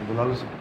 बुला लो सबको।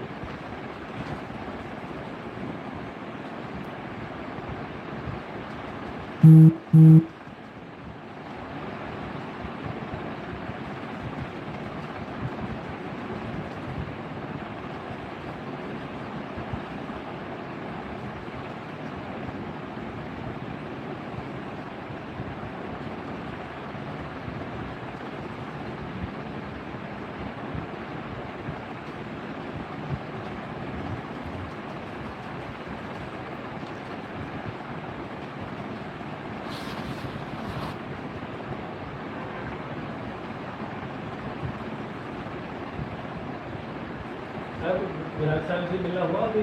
विराट साहब से मिला हुआ अभी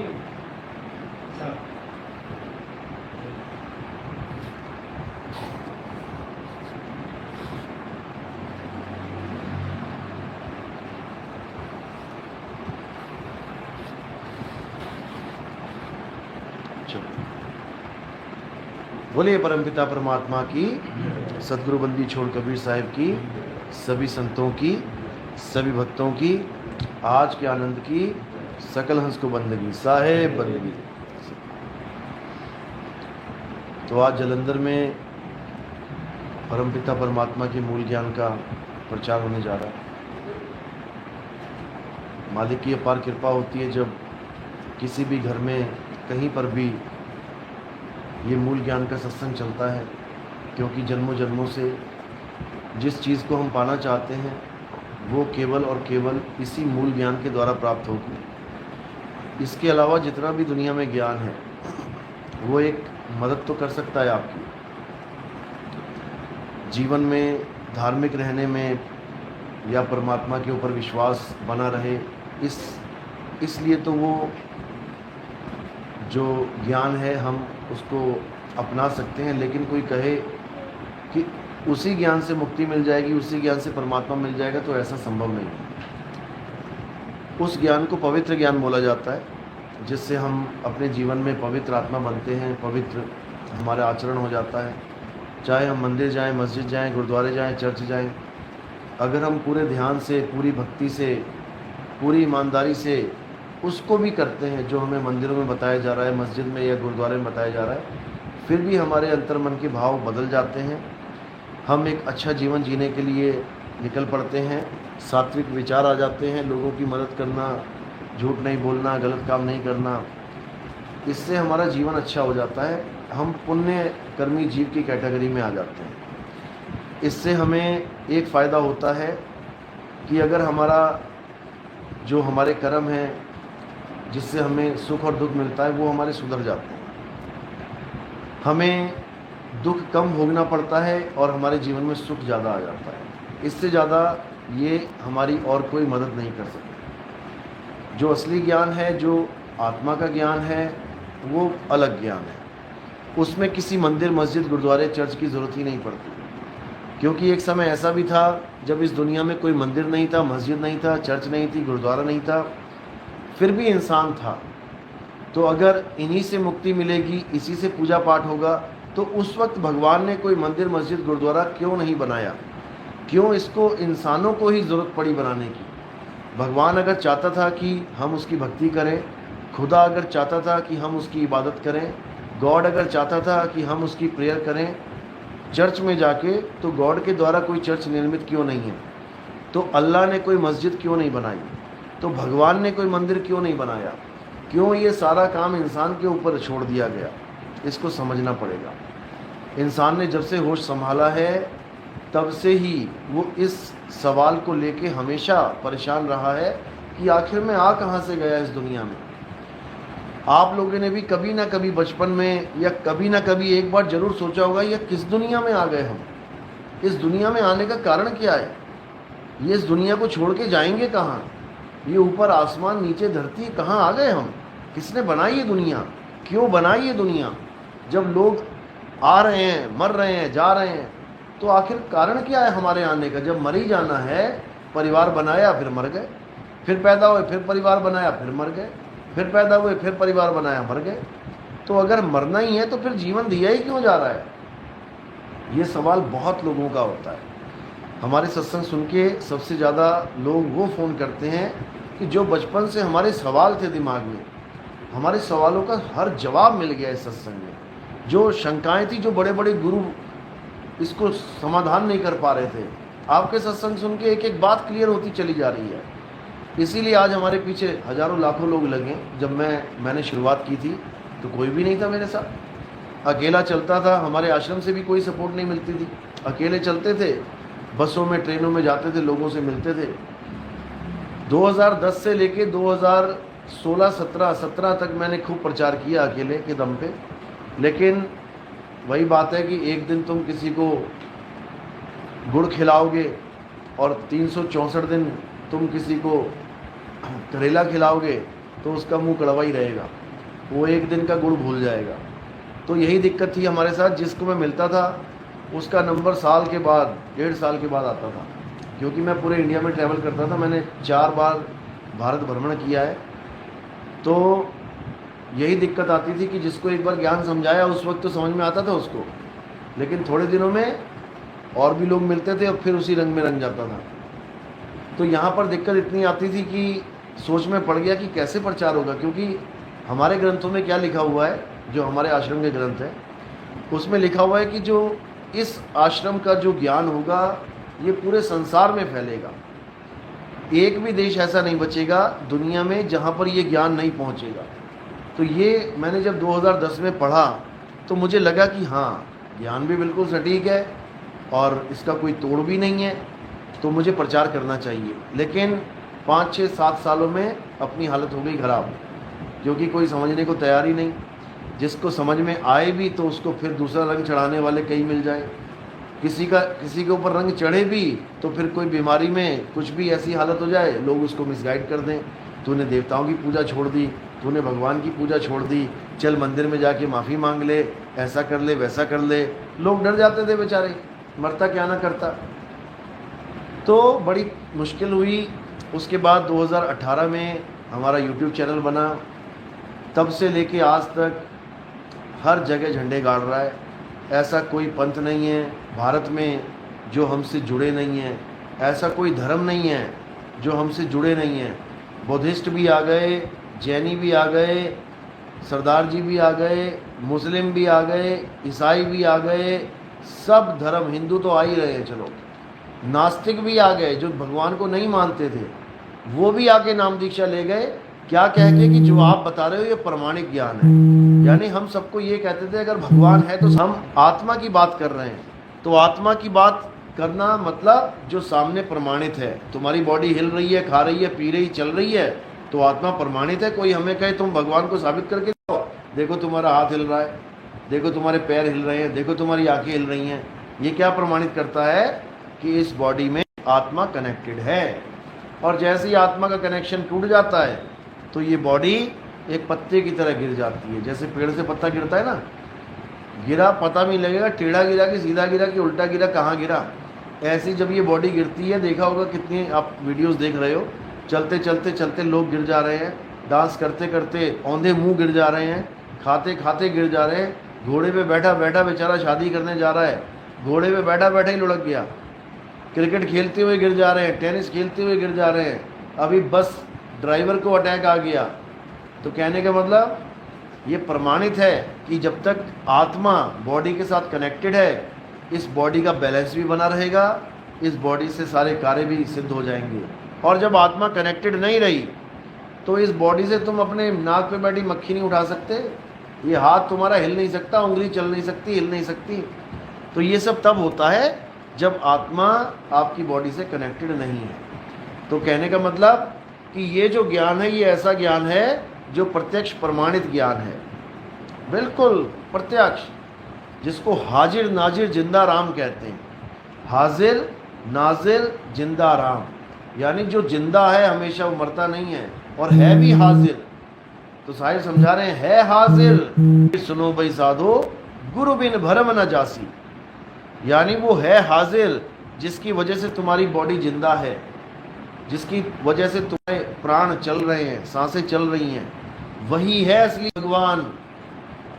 बोलिए परमपिता परमात्मा की, सदगुरु बंदी छोड़ कबीर साहिब की, सभी संतों की, सभी भक्तों की, आज के आनंद की, सकल हंस को बंदगी साहेब बंदगी। तो आज जलंधर में परमपिता परमात्मा के मूल ज्ञान का प्रचार होने जा रहा है। मालिक की अपार कृपा होती है जब किसी भी घर में कहीं पर भी ये मूल ज्ञान का सत्संग चलता है, क्योंकि जन्मों जन्मों से जिस चीज़ को हम पाना चाहते हैं वो केवल और केवल इसी मूल ज्ञान के द्वारा प्राप्त होगी। इसके अलावा जितना भी दुनिया में ज्ञान है वो एक मदद तो कर सकता है आपकी जीवन में धार्मिक रहने में या परमात्मा के ऊपर विश्वास बना रहे, इसलिए तो वो जो ज्ञान है हम उसको अपना सकते हैं। लेकिन कोई कहे कि उसी ज्ञान से मुक्ति मिल जाएगी, उसी ज्ञान से परमात्मा मिल जाएगा, तो ऐसा संभव नहीं है। उस ज्ञान को पवित्र ज्ञान बोला जाता है, जिससे हम अपने जीवन में पवित्र आत्मा बनते हैं, पवित्र हमारा आचरण हो जाता है। चाहे हम मंदिर जाएं, मस्जिद जाएं, गुरुद्वारे जाएं, चर्च जाएं, अगर हम पूरे ध्यान से, पूरी भक्ति से, पूरी ईमानदारी से उसको भी करते हैं जो हमें मंदिरों में बताया जा रहा है, मस्जिद में या गुरुद्वारे में बताया जा रहा है, फिर भी हमारे अंतर्मन के भाव बदल जाते हैं। हम एक अच्छा जीवन जीने के लिए निकल पड़ते हैं, सात्विक विचार आ जाते हैं, लोगों की मदद करना, झूठ नहीं बोलना, गलत काम नहीं करना, इससे हमारा जीवन अच्छा हो जाता है। हम पुण्य कर्मी जीव की कैटेगरी में आ जाते हैं। इससे हमें एक फ़ायदा होता है कि अगर हमारा जो हमारे कर्म हैं जिससे हमें सुख और दुख मिलता है वो हमारे सुधर जाते हैं, हमें दुख कम भोगना पड़ता है और हमारे जीवन में सुख ज़्यादा आ जाता है। इससे ज़्यादा ये हमारी और कोई मदद नहीं कर सकता। जो असली ज्ञान है, जो आत्मा का ज्ञान है, वो अलग ज्ञान है। उसमें किसी मंदिर, मस्जिद, गुरुद्वारे, चर्च की ज़रूरत ही नहीं पड़ती, क्योंकि एक समय ऐसा भी था जब इस दुनिया में कोई मंदिर नहीं था, मस्जिद नहीं था, चर्च नहीं थी, गुरुद्वारा नहीं था, फिर भी इंसान था। तो अगर इन्हीं से मुक्ति मिलेगी, इसी से पूजा पाठ होगा, तो उस वक्त भगवान ने कोई मंदिर, मस्जिद, गुरुद्वारा क्यों नहीं बनाया? क्यों इसको इंसानों को ही ज़रूरत पड़ी बनाने की? भगवान अगर चाहता था कि हम उसकी भक्ति करें, खुदा अगर चाहता था कि हम उसकी इबादत करें, गॉड अगर चाहता था कि हम उसकी प्रेयर करें चर्च में जाके, तो गॉड के द्वारा कोई चर्च निर्मित क्यों नहीं है? तो अल्लाह ने कोई मस्जिद क्यों नहीं बनाई? तो भगवान ने कोई मंदिर क्यों नहीं बनाया? क्यों ये सारा काम इंसान के ऊपर छोड़ दिया गया? इसको समझना पड़ेगा। इंसान ने जब से होश संभाला है तब से ही वो इस सवाल को लेके हमेशा परेशान रहा है कि आखिर में आ कहाँ से गया इस दुनिया में। आप लोगों ने भी कभी ना कभी बचपन में या कभी ना कभी एक बार ज़रूर सोचा होगा, ये किस दुनिया में आ गए हम? इस दुनिया में आने का कारण क्या है? ये इस दुनिया को छोड़ के जाएंगे कहाँ? ये ऊपर आसमान, नीचे धरती, कहाँ आ गए हम? किसने बनाई ये दुनिया? क्यों बनाई ये दुनिया? जब लोग आ रहे हैं, मर रहे हैं, जा रहे हैं, तो आखिर कारण क्या है हमारे आने का? जब मर ही जाना है, परिवार बनाया फिर मर गए, फिर पैदा हुए फिर परिवार बनाया फिर मर गए, फिर पैदा हुए, फिर परिवार बनाया, मर गए। तो अगर मरना ही है तो फिर जीवन दिया ही क्यों जा रहा है? ये सवाल बहुत लोगों का होता है। हमारे सत्संग सुन के सबसे ज़्यादा लोग वो फ़ोन करते हैं कि जो बचपन से हमारे सवाल थे दिमाग में, हमारे सवालों का हर जवाब मिल गया इस सत्संग में। जो शंकाएं थी, जो बड़े बड़े गुरु इसको समाधान नहीं कर पा रहे थे, आपके सत्संग सुन के एक एक बात क्लियर होती चली जा रही है। इसीलिए आज हमारे पीछे हज़ारों लाखों लोग लगे। जब मैंने शुरुआत की थी तो कोई भी नहीं था मेरे साथ, अकेला चलता था। हमारे आश्रम से भी कोई सपोर्ट नहीं मिलती थी, अकेले चलते थे, बसों में ट्रेनों में जाते थे, लोगों से मिलते थे। 2010 से लेके 2016-17 तक मैंने खूब प्रचार किया अकेले के दम पे। लेकिन वही बात है कि एक दिन तुम किसी को गुड़ खिलाओगे और 364 दिन तुम किसी को करेला खिलाओगे तो उसका मुंह कड़वा ही रहेगा, वो एक दिन का गुड़ भूल जाएगा। तो यही दिक्कत थी हमारे साथ। जिसको मैं मिलता था उसका नंबर साल के बाद, 1.5 साल के बाद आता था, क्योंकि मैं पूरे इंडिया में ट्रैवल करता था। मैंने 4 बार भारत भ्रमण किया है। तो यही दिक्कत आती थी कि जिसको एक बार ज्ञान समझाया उस वक्त तो समझ में आता था उसको, लेकिन थोड़े दिनों में और भी लोग मिलते थे और फिर उसी रंग में रंग जाता था। तो यहाँ पर दिक्कत इतनी आती थी कि सोच में पड़ गया कि कैसे प्रचार होगा, क्योंकि हमारे ग्रंथों में क्या लिखा हुआ है, जो हमारे आश्रम के ग्रंथ है उसमें लिखा हुआ है कि जो इस आश्रम का जो ज्ञान होगा ये पूरे संसार में फैलेगा। एक भी देश ऐसा नहीं बचेगा दुनिया में जहाँ पर ये ज्ञान नहीं पहुँचेगा। तो ये मैंने जब 2010 में पढ़ा तो मुझे लगा कि हाँ, ज्ञान भी बिल्कुल सटीक है और इसका कोई तोड़ भी नहीं है, तो मुझे प्रचार करना चाहिए। लेकिन 5, 6, 7 सालों में अपनी हालत हो गई ख़राब, क्योंकि कोई समझने को तैयार ही नहीं। जिसको समझ में आए भी तो उसको फिर दूसरा रंग चढ़ाने वाले कई मिल जाए। किसी के ऊपर रंग चढ़े भी तो फिर कोई बीमारी में कुछ भी ऐसी हालत हो जाए, लोग उसको मिसगाइड कर दें। तूने देवताओं की पूजा छोड़ दी, तूने भगवान की पूजा छोड़ दी, चल मंदिर में जाके माफ़ी मांग ले, ऐसा कर ले, वैसा कर ले। लोग डर जाते थे बेचारे, मरता क्या ना करता। तो बड़ी मुश्किल हुई। उसके बाद 2018 में हमारा YouTube चैनल बना। तब से लेके आज तक हर जगह झंडे गाड़ रहा है। ऐसा कोई पंथ नहीं है भारत में जो हमसे जुड़े नहीं हैं, ऐसा कोई धर्म नहीं है जो हमसे जुड़े नहीं हैं। बुद्धिस्ट भी आ गए, जैनी भी आ गए, सरदार जी भी आ गए, मुस्लिम भी आ गए, ईसाई भी आ गए, सब धर्म, हिंदू तो आ ही रहे हैं, चलो नास्तिक भी आ गए जो भगवान को नहीं मानते थे, वो भी आके नाम दीक्षा ले गए। क्या कह के कि जो आप बता रहे हो ये प्रमाणिक ज्ञान है। यानी हम सबको ये कहते थे अगर भगवान है तो हम आत्मा की बात कर रहे हैं। तो आत्मा की बात करना मतलब जो सामने प्रमाणित है। तुम्हारी बॉडी हिल रही है, खा रही है, पी रही, चल रही है, तो आत्मा प्रमाणित है। कोई हमें कहे तुम भगवान को साबित करके दो, देखो तुम्हारा हाथ हिल रहा है, देखो तुम्हारे पैर हिल रहे हैं, देखो तुम्हारी आंखें हिल रही हैं, ये क्या प्रमाणित करता है कि इस बॉडी में आत्मा कनेक्टेड है। और जैसे ही आत्मा का कनेक्शन टूट जाता है तो ये बॉडी एक पत्ते की तरह गिर जाती है। जैसे पेड़ से पत्ता गिरता है ना, गिरा पता भी लगेगा टेढ़ा गिरा कि सीधा गिरा कि उल्टा गिरा, कहाँ गिरा। ऐसी जब ये बॉडी गिरती है, देखा होगा कितनी आप वीडियोस देख रहे हो, चलते चलते चलते लोग गिर जा रहे हैं, डांस करते करते औंधे मुंह गिर जा रहे हैं, खाते खाते गिर जा रहे हैं, घोड़े पे बैठा बैठा बेचारा शादी करने जा रहा है, घोड़े पे बैठा बैठा ही लुढ़क गया, क्रिकेट खेलते हुए गिर जा रहे हैं, टेनिस खेलते हुए गिर जा रहे हैं, अभी बस ड्राइवर को अटैक आ गया। तो कहने का मतलब ये प्रमाणित है कि जब तक आत्मा बॉडी के साथ कनेक्टेड है, इस बॉडी का बैलेंस भी बना रहेगा, इस बॉडी से सारे कार्य भी सिद्ध हो जाएंगे। और जब आत्मा कनेक्टेड नहीं रही तो इस बॉडी से तुम अपने नाक पे बैठी मक्खी नहीं उठा सकते, ये हाथ तुम्हारा हिल नहीं सकता, उंगली चल नहीं सकती, हिल नहीं सकती। तो ये सब तब होता है जब आत्मा आपकी बॉडी से कनेक्टेड नहीं है। तो कहने का मतलब कि ये जो ज्ञान है ये ऐसा ज्ञान है जो प्रत्यक्ष प्रमाणित ज्ञान है, बिल्कुल प्रत्यक्ष, जिसको हाजिर नाजिर जिंदा राम कहते हैं। हाजिर नाजिर जिंदा राम, यानी जो जिंदा है हमेशा वो मरता नहीं है, और है भी हाजिर। तो साहिब समझा रहे हैं, है हाजिर सुनो भाई साधो, गुरु बिन भरम न जासी। यानी वो है हाजिर जिसकी वजह से तुम्हारी बॉडी जिंदा है, जिसकी वजह से तुम्हारे प्राण चल रहे हैं, सांसें चल रही हैं, वही है असली भगवान,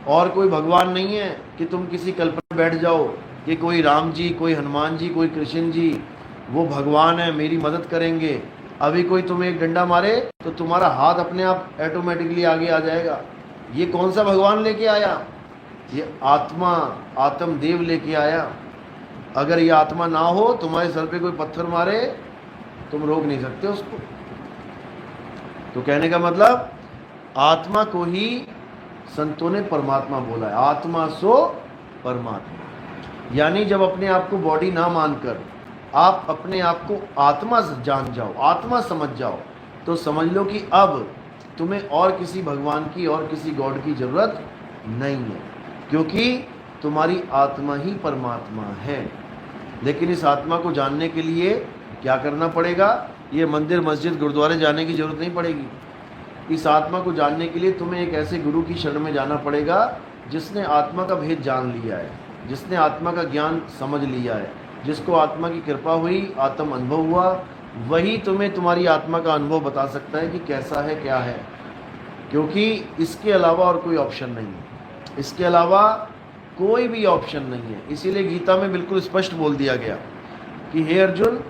और कोई भगवान नहीं है कि तुम किसी कल्पना बैठ जाओ कि कोई राम जी, कोई हनुमान जी, कोई कृष्ण जी वो भगवान है, मेरी मदद करेंगे। अभी कोई तुम्हें एक डंडा मारे तो तुम्हारा हाथ अपने आप ऑटोमेटिकली आगे आ जाएगा। ये कौन सा भगवान लेके आया? ये आत्मा, आत्मदेव लेके आया। अगर ये आत्मा ना हो, तुम्हारे सर पे कोई पत्थर मारे, तुम रोक नहीं सकते उसको। तो कहने का मतलब आत्मा को ही संतों ने परमात्मा बोला है, आत्मा सो परमात्मा। यानी जब अपने आप को बॉडी ना मानकर आप अपने आप को आत्मा जान जाओ, आत्मा समझ जाओ, तो समझ लो कि अब तुम्हें और किसी भगवान की और किसी गॉड की जरूरत नहीं है, क्योंकि तुम्हारी आत्मा ही परमात्मा है। लेकिन इस आत्मा को जानने के लिए क्या करना पड़ेगा? ये मंदिर, मस्जिद, गुरुद्वारे जाने की जरूरत नहीं पड़ेगी। इस आत्मा को जानने के लिए तुम्हें एक ऐसे गुरु की शरण में जाना पड़ेगा जिसने आत्मा का भेद जान लिया है, जिसने आत्मा का ज्ञान समझ लिया है, जिसको आत्मा की कृपा हुई, आत्म अनुभव हुआ। वही तुम्हें तुम्हारी आत्मा का अनुभव बता सकता है कि कैसा है, क्या है, क्योंकि इसके अलावा और कोई ऑप्शन नहीं है। इसके अलावा कोई भी ऑप्शन नहीं है। इसीलिए गीता में बिल्कुल स्पष्ट बोल दिया गया कि हे अर्जुन,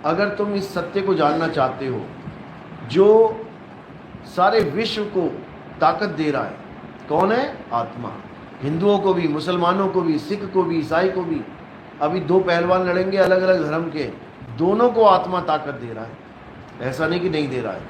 अगर तुम इस सत्य को जानना चाहते हो जो सारे विश्व को ताकत दे रहा है, कौन है? आत्मा। हिंदुओं को भी, मुसलमानों को भी, सिख को भी, ईसाई को भी। अभी दो पहलवान लड़ेंगे अलग अलग धर्म के, दोनों को आत्मा ताकत दे रहा है, ऐसा नहीं कि नहीं दे रहा है।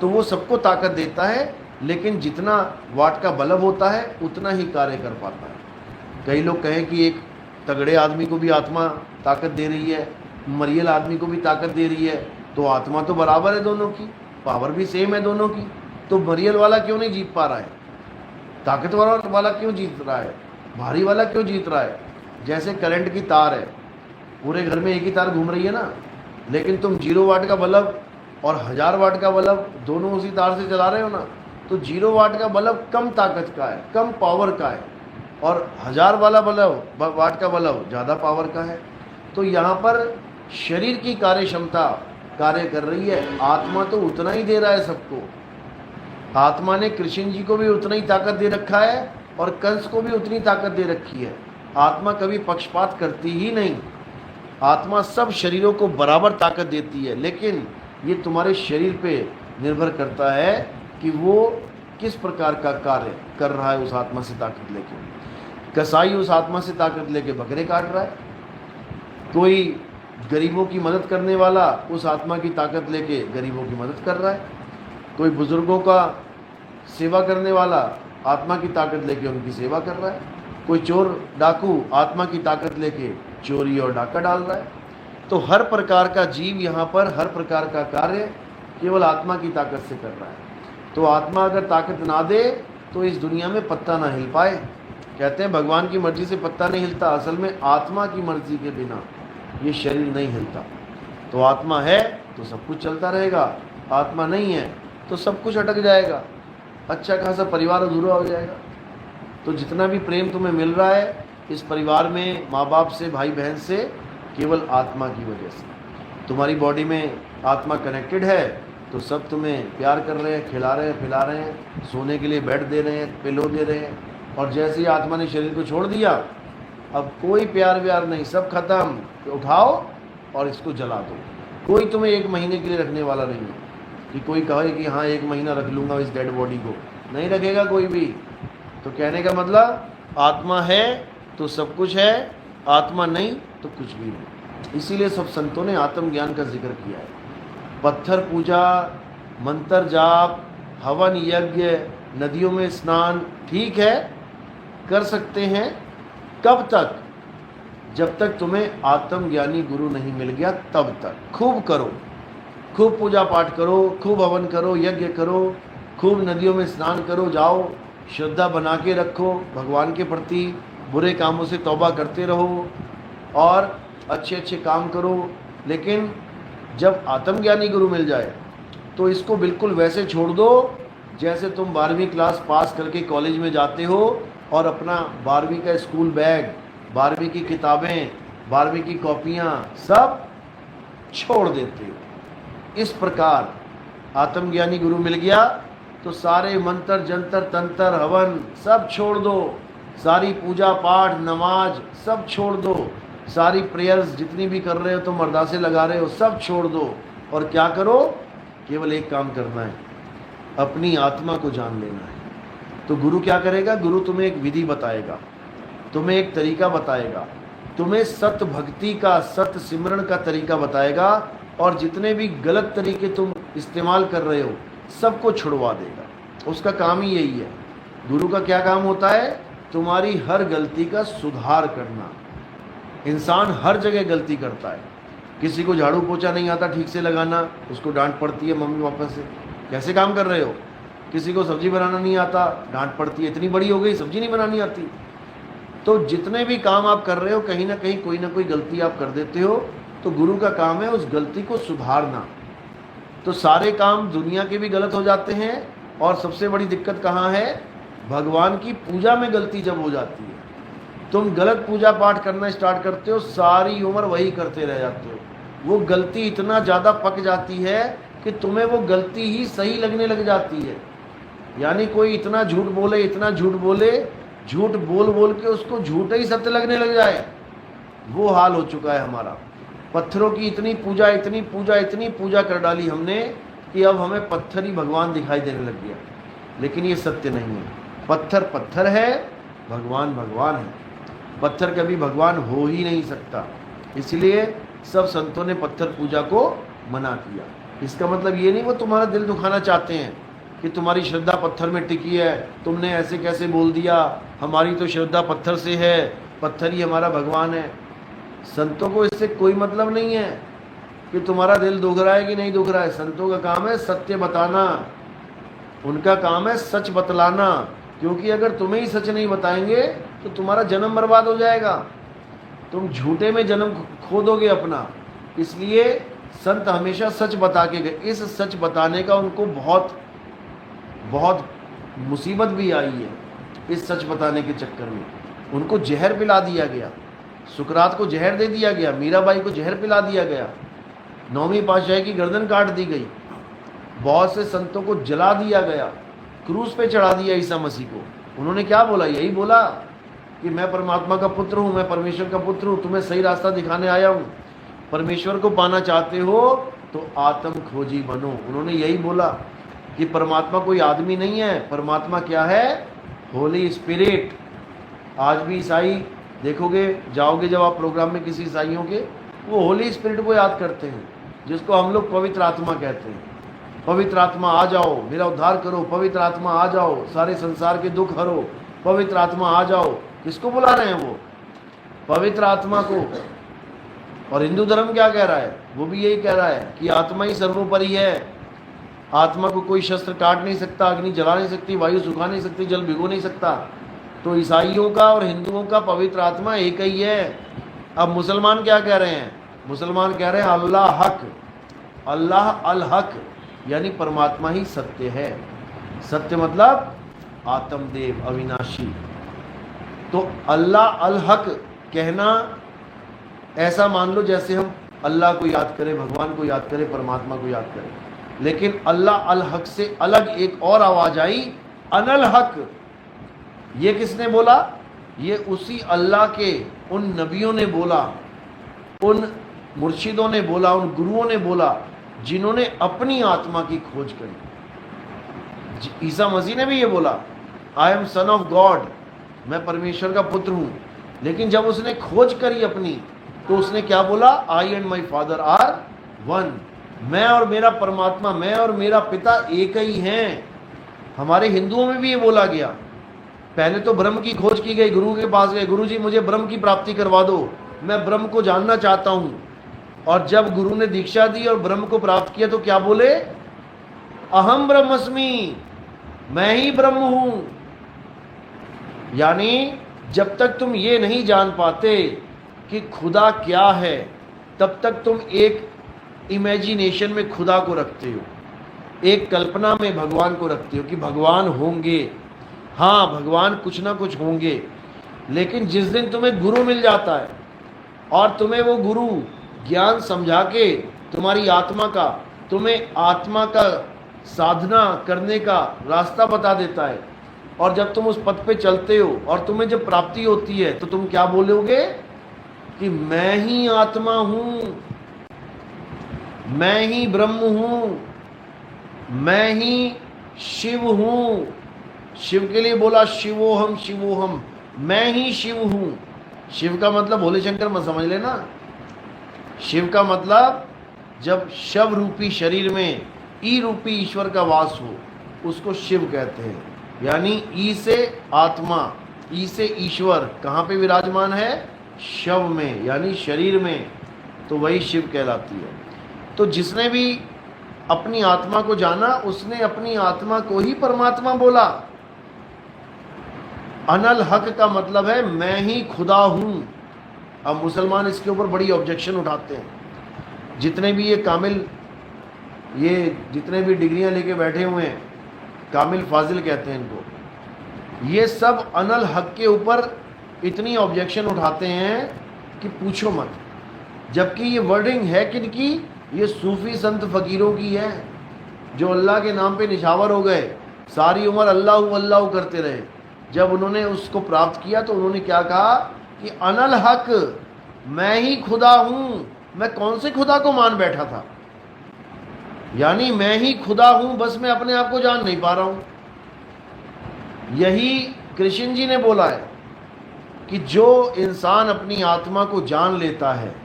तो वो सबको ताकत देता है, लेकिन जितना वाट का बल्ब होता है उतना ही कार्य कर पाता है। कई लोग कहें कि एक तगड़े आदमी को भी आत्मा ताकत दे रही है, मरियल आदमी को भी ताकत दे रही है, तो आत्मा तो बराबर है दोनों की, पावर भी सेम है दोनों की। तो मरियल वाला क्यों नहीं जीत पा रहा है? ताकतवर वाला क्यों जीत रहा है? भारी वाला क्यों जीत रहा है? जैसे करंट की तार है, पूरे घर में एक ही तार घूम रही है ना, लेकिन तुम 0 वाट का बल्ब और 1000 वाट का बल्ब दोनों उसी तार से चला रहे हो ना, तो 0 वाट का बल्ब कम ताकत का है, कम पावर का है, और 1000 वाला बल्ब, वाट का बल्ब ज़्यादा पावर का है। तो यहाँ पर शरीर की कार्य क्षमता कार्य कर रही है, आत्मा तो उतना ही दे रहा है सबको। आत्मा ने कृष्ण जी को भी उतना ही ताकत दे रखा है और कंस को भी उतनी ताकत दे रखी है। आत्मा कभी पक्षपात करती ही नहीं। आत्मा सब शरीरों को बराबर ताकत देती है, लेकिन ये तुम्हारे शरीर पे निर्भर करता है कि वो किस प्रकार का कार्य कर रहा है उस आत्मा से ताकत लेके। कसाई उस आत्मा से ताकत लेके बकरे काट रहा है, कोई गरीबों की मदद करने वाला उस आत्मा की ताकत लेके गरीबों की मदद कर रहा है, कोई बुजुर्गों का सेवा करने वाला आत्मा की ताकत लेके उनकी सेवा कर रहा है, कोई चोर डाकू आत्मा की ताकत लेके चोरी और डाका डाल रहा है। तो हर प्रकार का जीव यहाँ पर हर प्रकार का कार्य केवल आत्मा की ताकत से कर रहा है। तो आत्मा अगर ताकत ना दे तो इस दुनिया में पत्ता ना हिल पाए। कहते हैं भगवान की मर्जी से पत्ता नहीं हिलता, असल में आत्मा की मर्जी के बिना ये शरीर नहीं हिलता। तो आत्मा है तो सब कुछ चलता रहेगा, आत्मा नहीं है तो सब कुछ अटक जाएगा, अच्छा खासा परिवार अधूरा हो जाएगा। तो जितना भी प्रेम तुम्हें मिल रहा है इस परिवार में, माँ बाप से, भाई बहन से, केवल आत्मा की वजह से। तुम्हारी बॉडी में आत्मा कनेक्टेड है तो सब तुम्हें प्यार कर रहे हैं, खिला रहे हैं, पिला रहे हैं, सोने के लिए बेड दे रहे हैं, पिलो दे रहे हैं। और जैसे ही आत्मा ने शरीर को छोड़ दिया, अब कोई प्यार व्यार नहीं, सब खत्म। उठाओ और इसको जला दो। कोई तुम्हें 1 महीने के लिए रखने वाला नहीं है कि कोई कहे कि हाँ 1 महीना रख लूँगा इस डेड बॉडी को, नहीं रखेगा कोई भी। तो कहने का मतलब आत्मा है तो सब कुछ है, आत्मा नहीं तो कुछ भी नहीं। इसीलिए सब संतों ने आत्मज्ञान का जिक्र किया है। पत्थर पूजा, मंत्र जाप, हवन यज्ञ, नदियों में स्नान ठीक है, कर सकते हैं। कब तक? जब तक तुम्हें आत्मज्ञानी गुरु नहीं मिल गया तब तक। खूब करो, खूब पूजा पाठ करो, खूब हवन करो, यज्ञ करो, खूब नदियों में स्नान करो, जाओ, श्रद्धा बना के रखो भगवान के प्रति, बुरे कामों से तौबा करते रहो और अच्छे अच्छे काम करो। लेकिन जब आत्मज्ञानी गुरु मिल जाए तो इसको बिल्कुल वैसे छोड़ दो जैसे तुम 12वीं क्लास पास करके कॉलेज में जाते हो और अपना 12वीं का स्कूल बैग, 12वीं की किताबें, 12वीं की कॉपियाँ सब छोड़ देते हो। इस प्रकार आत्मज्ञानी गुरु मिल गया तो सारे मंत्र जंतर तंत्र हवन सब छोड़ दो, सारी पूजा पाठ नमाज सब छोड़ दो, सारी प्रेयर्स जितनी भी कर रहे हो तुम अरदासे लगा रहे हो सब छोड़ दो, और क्या करो, केवल एक काम करना है, अपनी आत्मा को जान लेना है। तो गुरु क्या करेगा, गुरु तुम्हें एक विधि बताएगा, तुम्हें एक तरीका बताएगा, तुम्हें सत्य भक्ति का सत्य सिमरण का तरीका बताएगा, और जितने भी गलत तरीके तुम इस्तेमाल कर रहे हो सबको छुड़वा देगा। उसका काम ही यही है। गुरु का क्या काम होता है, तुम्हारी हर गलती का सुधार करना। इंसान हर जगह गलती करता है, किसी को झाड़ू पोछा नहीं आता ठीक से लगाना, उसको डांट पड़ती है मम्मी पापा से, कैसे काम कर रहे हो। किसी को सब्जी बनाना नहीं आता, डांट पड़ती है, इतनी बड़ी हो गई सब्जी नहीं बनानी आती। तो जितने भी काम आप कर रहे हो कहीं ना कहीं कोई ना कोई गलती आप कर देते हो, तो गुरु का काम है उस गलती को सुधारना। तो सारे काम दुनिया के भी गलत हो जाते हैं, और सबसे बड़ी दिक्कत कहाँ है, भगवान की पूजा में गलती जब हो जाती है, तुम गलत पूजा पाठ करना स्टार्ट करते हो, सारी उम्र वही करते रह जाते हो, वो गलती इतना ज़्यादा पक जाती है कि तुम्हें वो गलती ही सही लगने लग जाती है। यानी कोई इतना झूठ बोले, इतना झूठ बोले, झूठ बोल बोल के उसको झूठ ही सत्य लगने लग जाए, वो हाल हो चुका है हमारा। पत्थरों की इतनी पूजा इतनी पूजा इतनी पूजा कर डाली हमने कि अब हमें पत्थर ही भगवान दिखाई देने लग गया। लेकिन ये सत्य नहीं है, पत्थर पत्थर है, भगवान भगवान है। पत्थर कभी भगवान हो ही नहीं सकता, इसलिए सब संतों ने पत्थर पूजा को मना किया। इसका मतलब ये नहीं वो तुम्हारा दिल दुखाना चाहते हैं कि तुम्हारी श्रद्धा पत्थर में टिकी है, तुमने ऐसे कैसे बोल दिया, हमारी तो श्रद्धा पत्थर से है, पत्थर ही हमारा भगवान है। संतों को इससे कोई मतलब नहीं है कि तुम्हारा दिल दुख रहा है कि नहीं दुख रहा है। संतों का काम है सत्य बताना, उनका काम है सच बतलाना, क्योंकि अगर तुम्हें ही सच नहीं बताएंगे तो तुम्हारा जन्म बर्बाद हो जाएगा, तुम झूठे में जन्म खो दोगे अपना। इसलिए संत हमेशा सच बता के गए। इस सच बताने का उनको बहुत बहुत मुसीबत भी आई है। इस सच बताने के चक्कर में उनको जहर पिला दिया गया, सुकरात को जहर दे दिया गया, मीराबाई को जहर पिला दिया गया, 9वीं पातशाही की गर्दन काट दी गई, बहुत से संतों को जला दिया गया, क्रूस पे चढ़ा दिया ईसा मसीह को। उन्होंने क्या बोला, यही बोला कि मैं परमात्मा का पुत्र हूँ, मैं परमेश्वर का पुत्र हूँ, तुम्हें सही रास्ता दिखाने आया हूँ। परमेश्वर को पाना चाहते हो तो आत्म खोजी बनो। उन्होंने यही बोला कि परमात्मा कोई आदमी नहीं है, परमात्मा क्या है, होली स्पिरिट। आज भी ईसाई देखोगे, जाओगे जब आप प्रोग्राम में किसी ईसाइयों के, वो होली स्पिरिट को याद करते हैं, जिसको हम लोग पवित्र आत्मा कहते हैं। पवित्र आत्मा आ जाओ, मेरा उद्धार करो, पवित्र आत्मा आ जाओ, सारे संसार के दुख हरो, पवित्र आत्मा आ जाओ। किसको बुला रहे हैं वो, पवित्र आत्मा को। और हिंदू धर्म क्या कह रहा है, वो भी यही कह रहा है कि आत्मा ही सर्वोपरि है, आत्मा को कोई शस्त्र काट नहीं सकता, अग्नि जला नहीं सकती, वायु सुखा नहीं सकती, जल भिगो नहीं सकता। तो ईसाइयों का और हिंदुओं का पवित्र आत्मा एक ही है। अब मुसलमान क्या कह रहे हैं, मुसलमान कह रहे हैं अल्लाह हक, अल्लाह अल हक, यानी परमात्मा ही सत्य है। सत्य मतलब आत्मदेव अविनाशी। तो अल्लाह अल हक कहना ऐसा मान लो जैसे हम अल्लाह को याद करें, भगवान को याद करें, परमात्मा को याद करें। लेकिन अल्लाह अल हक से अलग एक और आवाज आई, अनल हक। ये किसने बोला, ये उसी अल्लाह के उन नबियों ने बोला, उन मुर्शिदों ने बोला, उन गुरुओं ने बोला जिन्होंने अपनी आत्मा की खोज करी। ईसा मसीह ने भी ये बोला, I am son of God, मैं परमेश्वर का पुत्र हूं। लेकिन जब उसने खोज करी अपनी, तो उसने क्या बोला, I and my father are one. मैं और मेरा परमात्मा, मैं और मेरा पिता एक ही हैं। हमारे हिंदुओं में भी ये बोला गया। पहले तो ब्रह्म की खोज की गई, गुरु के पास गए, गुरु जी मुझे ब्रह्म की प्राप्ति करवा दो, मैं ब्रह्म को जानना चाहता हूं। और जब गुरु ने दीक्षा दी और ब्रह्म को प्राप्त किया तो क्या बोले, अहम ब्रह्मस्मि, मैं ही ब्रह्म हूं। यानी जब तक तुम ये नहीं जान पाते कि खुदा क्या है, तब तक तुम एक इमेजिनेशन में खुदा को रखते हो, एक कल्पना में भगवान को रखते हो कि भगवान होंगे। हाँ, भगवान कुछ ना कुछ होंगे। लेकिन जिस दिन तुम्हें गुरु मिल जाता है और तुम्हें वो गुरु ज्ञान समझा के तुम्हारी आत्मा का, तुम्हें आत्मा का साधना करने का रास्ता बता देता है। और जब तुम उस पथ पे चलते हो और तुम्हें जब प्राप्ति होती है तो तुम क्या बोलोगे कि मैं ही आत्मा हूं, मैं ही ब्रह्म हूं, मैं ही शिव हूं। शिव के लिए बोला शिवोहम शिवोहम, मैं ही शिव हूं। शिव का मतलब भोले शंकर मत समझ लेना। शिव का मतलब जब शव रूपी शरीर में ई रूपी ईश्वर का वास हो उसको शिव कहते हैं। यानी ई से आत्मा, ई से ईश्वर कहाँ पे विराजमान है? शव में, यानी शरीर में, तो वही शिव कहलाती है। तो जिसने भी अपनी आत्मा को जाना उसने अपनी आत्मा को ही परमात्मा बोला। अनल हक का मतलब है मैं ही खुदा हूं। अब मुसलमान इसके ऊपर बड़ी ऑब्जेक्शन उठाते हैं। जितने भी ये कामिल, ये जितने भी डिग्रियां लेके बैठे हुए हैं, कामिल फाजिल कहते हैं इनको, ये सब अनल हक के ऊपर इतनी ऑब्जेक्शन उठाते हैं कि पूछो मत। जबकि ये वर्डिंग है किनकी? ये सूफी संत फकीरों की है, जो अल्लाह के नाम पे निशावर हो गए, सारी उम्र अल्लाह अल्लाह करते रहे। जब उन्होंने उसको प्राप्त किया तो उन्होंने क्या कहा कि अनल हक, मैं ही खुदा हूं। मैं कौन से खुदा को मान बैठा था? यानी मैं ही खुदा हूं, बस मैं अपने आप को जान नहीं पा रहा हूं। यही कृष्ण जी ने बोला है कि जो इंसान अपनी आत्मा को जान लेता है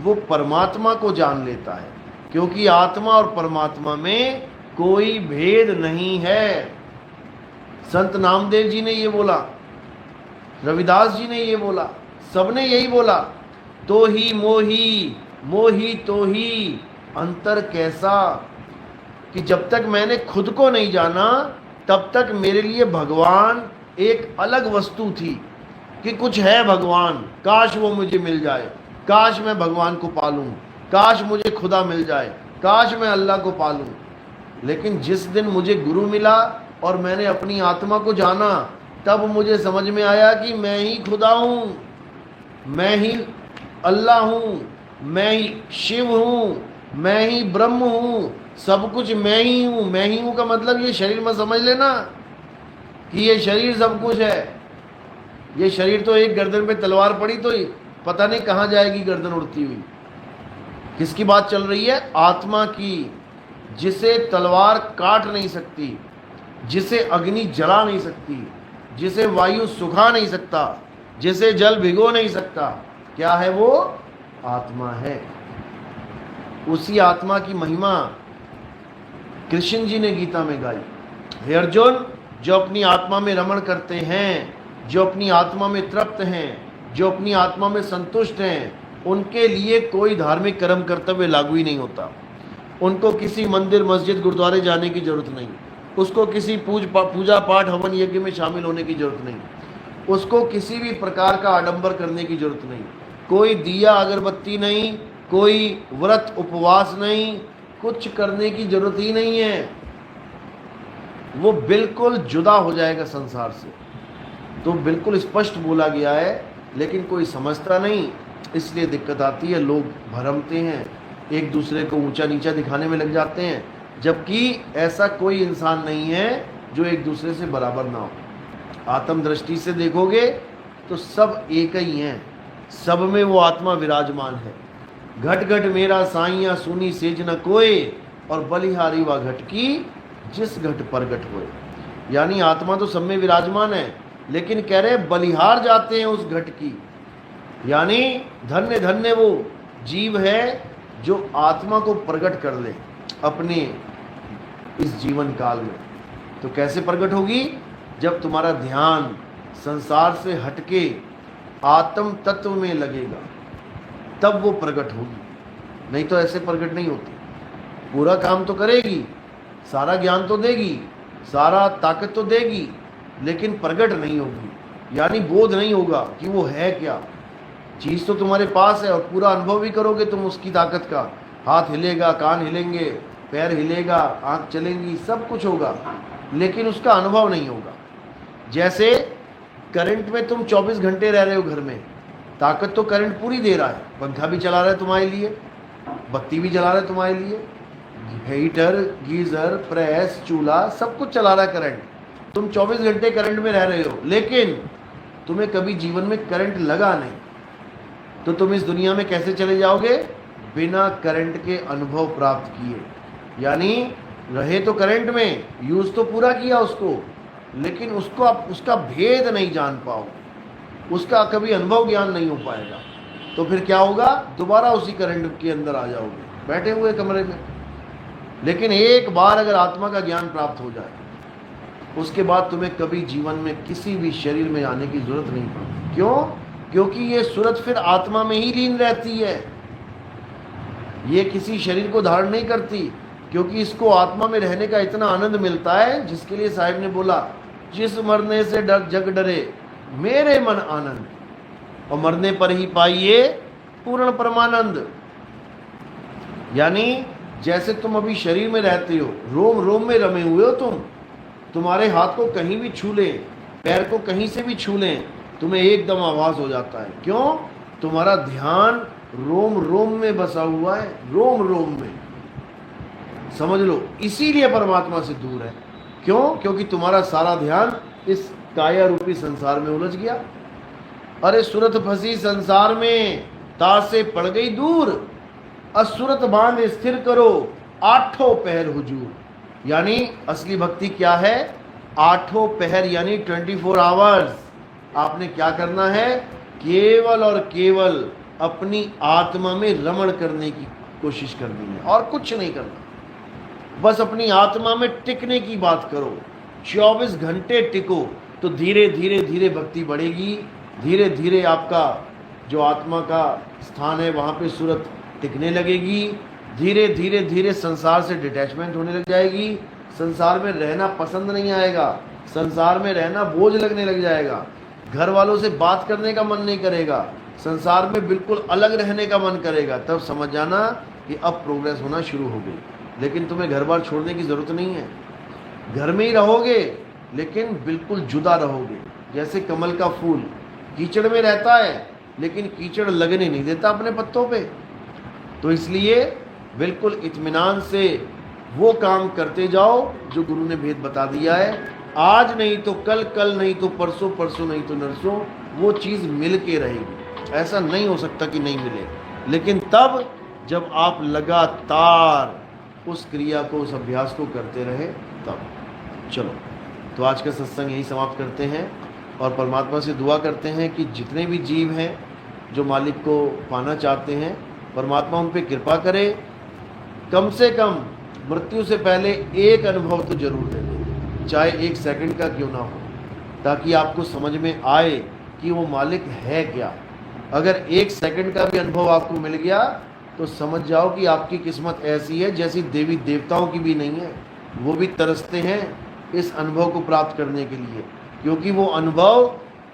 वो परमात्मा को जान लेता है, क्योंकि आत्मा और परमात्मा में कोई भेद नहीं है। संत नामदेव जी ने ये बोला, रविदास जी ने ये बोला, सबने यही बोला, तो ही मोही मोही तो ही अंतर कैसा। कि जब तक मैंने खुद को नहीं जाना तब तक मेरे लिए भगवान एक अलग वस्तु थी कि कुछ है भगवान, काश वो मुझे मिल जाए, काश मैं भगवान को पालूं, काश मुझे खुदा मिल जाए, काश मैं अल्लाह को पालूं। लेकिन जिस दिन मुझे गुरु मिला और मैंने अपनी आत्मा को जाना तब मुझे समझ में आया कि मैं ही खुदा हूँ, मैं ही अल्लाह हूँ, मैं ही शिव हूँ, मैं ही ब्रह्म हूँ, सब कुछ मैं ही हूँ। मैं ही हूँ का मतलब ये शरीर में समझ लेना कि ये शरीर सब कुछ है। ये शरीर तो एक गर्दन पे तलवार पड़ी तो पता नहीं कहाँ जाएगी गर्दन उड़ती हुई। किसकी बात चल रही है? आत्मा की, जिसे तलवार काट नहीं सकती, जिसे अग्नि जला नहीं सकती, जिसे वायु सुखा नहीं सकता, जिसे जल भिगो नहीं सकता। क्या है वो? आत्मा है। उसी आत्मा की महिमा कृष्ण जी ने गीता में गाई। हे अर्जुन, जो अपनी आत्मा में रमण करते हैं, जो अपनी आत्मा में तृप्त हैं, जो अपनी आत्मा में संतुष्ट हैं, उनके लिए कोई धार्मिक कर्म कर्तव्य लागू ही नहीं होता। उनको किसी मंदिर मस्जिद गुरुद्वारे जाने की जरूरत नहीं, उसको किसी पूजा पाठ हवन यज्ञ में शामिल होने की जरूरत नहीं, उसको किसी भी प्रकार का आडंबर करने की जरूरत नहीं, कोई दिया अगरबत्ती नहीं, कोई व्रत उपवास नहीं, कुछ करने की जरूरत ही नहीं है। वो बिल्कुल जुदा हो जाएगा संसार से। तो बिल्कुल स्पष्ट बोला गया है, लेकिन कोई समझता नहीं, इसलिए दिक्कत आती है। लोग भरमते हैं, एक दूसरे को ऊंचा नीचा दिखाने में लग जाते हैं, जबकि ऐसा कोई इंसान नहीं है जो एक दूसरे से बराबर ना हो। आत्म दृष्टि से देखोगे तो सब एक ही हैं, सब में वो आत्मा विराजमान है। घट घट मेरा साइया सुनी सेज न कोय, और बलिहारी व घट की जिस घट प्रगट होए। यानी आत्मा तो सब में विराजमान है, लेकिन कह रहे बलिहार जाते हैं उस घट की। यानी धन्य धन्य वो जीव है जो आत्मा को प्रकट कर ले अपने इस जीवन काल में। तो कैसे प्रकट होगी? जब तुम्हारा ध्यान संसार से हटके आत्म तत्व में लगेगा, तब वो प्रकट होगी। नहीं तो ऐसे प्रकट नहीं होती। पूरा काम तो करेगी, सारा ज्ञान तो देगी, सारा ताकत तो देगी, लेकिन प्रकट नहीं होगी। यानी बोध नहीं होगा कि वो है क्या। चीज़ तो तुम्हारे पास है और पूरा अनुभव भी करोगे तुम उसकी ताकत का। हाथ हिलेगा, कान हिलेंगे, पैर हिलेगा, आँख चलेंगी, सब कुछ होगा, लेकिन उसका अनुभव नहीं होगा। जैसे करंट में तुम 24 घंटे रह रहे हो घर में, ताकत तो करंट पूरी दे रहा है, पंखा भी चला रहा है तुम्हारे लिए, बत्ती भी जला रहा है तुम्हारे लिए, हीटर, गीजर, प्रेस, चूल्हा सब कुछ चला रहा है करंट। तुम 24 घंटे करंट में रह रहे हो, लेकिन तुम्हें कभी जीवन में करंट लगा नहीं, तो तुम इस दुनिया में कैसे चले जाओगे? बिना करंट के अनुभव प्राप्त किए। यानी रहे तो करंट में, यूज तो पूरा किया उसको, लेकिन उसको आप उसका भेद नहीं जान पाओ, उसका कभी अनुभव ज्ञान नहीं हो पाएगा। तो फिर क्या होगा? दोबारा उसी करंट के अंदर आ जाओगे, बैठे हुए कमरे में। लेकिन एक बार अगर आत्मा का ज्ञान प्राप्त हो जाए, उसके बाद तुम्हें कभी जीवन में किसी भी शरीर में आने की जरूरत नहीं पड़ती। क्यों? क्योंकि ये सूरत फिर आत्मा में ही लीन रहती है, ये किसी शरीर को धारण नहीं करती, क्योंकि इसको आत्मा में रहने का इतना आनंद मिलता है, जिसके लिए साहिब ने बोला, जिस मरने से डर जग डरे मेरे मन आनंद, और मरने पर ही पाइए पूर्ण परमानंद। यानी जैसे तुम अभी शरीर में रहते हो, रोम रोम में रमे हुए हो तुम, तुम्हारे हाथ को कहीं भी छू लें, पैर को कहीं से भी छू लें, तुम्हें एकदम आभास हो जाता है। क्यों? तुम्हारा ध्यान रोम रोम में बसा हुआ है, रोम रोम में, समझ लो। इसीलिए परमात्मा से दूर है। क्यों? क्योंकि तुम्हारा सारा ध्यान इस काया रूपी संसार में उलझ गया। अरे सुरत फंसी संसार में, ताज से पड़ गई दूर, असुरत बांध स्थिर करो, आठों पहर हुजूर। यानी असली भक्ति क्या है? आठों पहर यानी 24 आवर्स आपने क्या करना है? केवल और केवल अपनी आत्मा में रमण करने की कोशिश करनी है, और कुछ नहीं करना। बस अपनी आत्मा में टिकने की बात करो, 24 घंटे टिको, तो धीरे धीरे धीरे भक्ति बढ़ेगी। धीरे धीरे आपका जो आत्मा का स्थान है वहाँ पे सूरत टिकने लगेगी। धीरे धीरे धीरे संसार से डिटैचमेंट होने लग जाएगी। संसार में रहना पसंद नहीं आएगा, संसार में रहना बोझ लगने लग जाएगा, घर वालों से बात करने का मन नहीं करेगा, संसार में बिल्कुल अलग रहने का मन करेगा। तब समझ जाना कि अब प्रोग्रेस होना शुरू हो गई। लेकिन तुम्हें घर बार छोड़ने की ज़रूरत नहीं है, घर में ही रहोगे, लेकिन बिल्कुल जुदा रहोगे। जैसे कमल का फूल कीचड़ में रहता है, लेकिन कीचड़ लगने नहीं देता अपने पत्तों पे। तो इसलिए बिल्कुल इत्मीनान से वो काम करते जाओ जो गुरु ने भेद बता दिया है। आज नहीं तो कल, कल नहीं तो परसों, परसों नहीं तो नरसों, वो चीज़ मिल के रहेगी। ऐसा नहीं हो सकता कि नहीं मिले, लेकिन तब जब आप लगातार उस क्रिया को, उस अभ्यास को करते रहे तब। चलो, तो आज का सत्संग यही समाप्त करते हैं और परमात्मा से दुआ करते हैं कि जितने भी जीव हैं जो मालिक को पाना चाहते हैं, परमात्मा उन पे कृपा करे। कम से कम मृत्यु से पहले एक अनुभव तो जरूर दे दे, चाहे 1 सेकंड का क्यों ना हो, ताकि आपको समझ में आए कि वो मालिक है क्या। अगर 1 सेकंड का भी अनुभव आपको मिल गया तो समझ जाओ कि आपकी किस्मत ऐसी है जैसी देवी देवताओं की भी नहीं है। वो भी तरसते हैं इस अनुभव को प्राप्त करने के लिए, क्योंकि वो अनुभव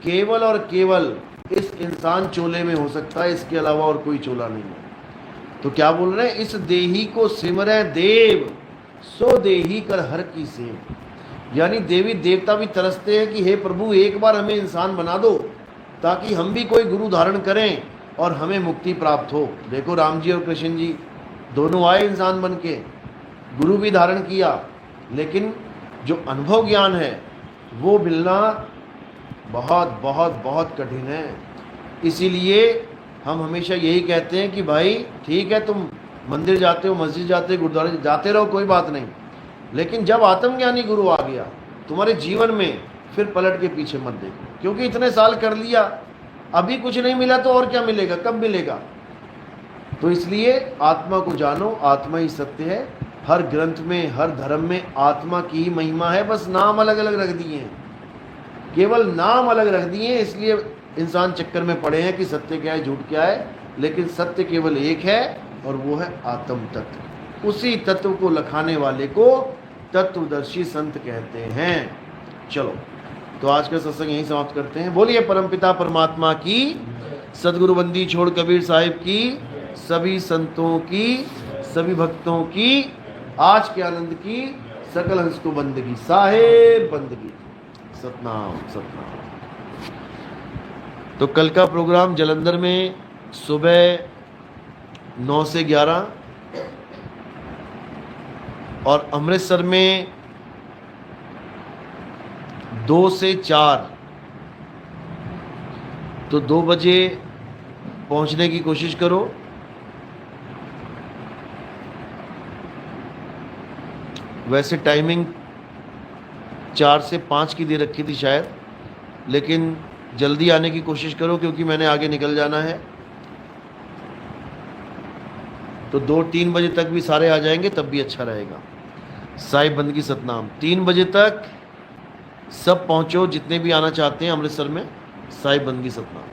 केवल और केवल इस इंसान चोले में हो सकता है, इसके अलावा और कोई चोला नहीं है। तो क्या बोल रहे हैं? इस देही को सिमरे देव, सो देही कर हर की सेव। यानी देवी देवता भी तरसते हैं कि हे प्रभु, एक बार हमें इंसान बना दो, ताकि हम भी कोई गुरु धारण करें और हमें मुक्ति प्राप्त हो। देखो, राम जी और कृष्ण जी दोनों आए इंसान बन के, गुरु भी धारण किया, लेकिन जो अनुभव ज्ञान है वो मिलना बहुत बहुत बहुत कठिन है। इसीलिए हम हमेशा यही कहते हैं कि भाई ठीक है, तुम मंदिर जाते हो, मस्जिद जाते हो, गुरुद्वारे जाते रहो, कोई बात नहीं, लेकिन जब आत्मज्ञानी गुरु आ गया तुम्हारे जीवन में, फिर पलट के पीछे मत देखो, क्योंकि इतने साल कर लिया, अभी कुछ नहीं मिला तो और क्या मिलेगा, कब मिलेगा। तो इसलिए आत्मा को जानो, आत्मा ही सत्य है। हर ग्रंथ में, हर धर्म में आत्मा की ही महिमा है, बस नाम अलग अलग रख दिए हैं, केवल नाम अलग रख दिए हैं। इसलिए इंसान चक्कर में पड़े हैं कि सत्य क्या है, झूठ क्या है, लेकिन सत्य केवल एक है और वो है आत्म तत्व। उसी तत्व को लखाने वाले को तत्वदर्शी संत कहते हैं। चलो, तो आज का सत्संग यहीं समाप्त करते हैं। बोलिए परमपिता परमात्मा की, सदगुरु बंदी छोड़ कबीर साहिब की, सभी संतों की, सभी भक्तों की, आज के आनंद की, सकल हंस को बंदगी, साहेब बंदगी। सतनाम सतनाम। तो कल का प्रोग्राम जलंधर में सुबह 9 से 11, और अमृतसर में 2 से 4, तो 2 बजे पहुंचने की कोशिश करो। वैसे टाइमिंग 4 से 5 की दे रखी थी शायद, लेकिन जल्दी आने की कोशिश करो क्योंकि मैंने आगे निकल जाना है। तो 2-3 बजे तक भी सारे आ जाएंगे तब भी अच्छा रहेगा। साहिब बंदगी सतनाम, 3 बजे तक सब पहुंचो जितने भी आना चाहते हैं अमृतसर में। साहिब बंदगी सतनाम।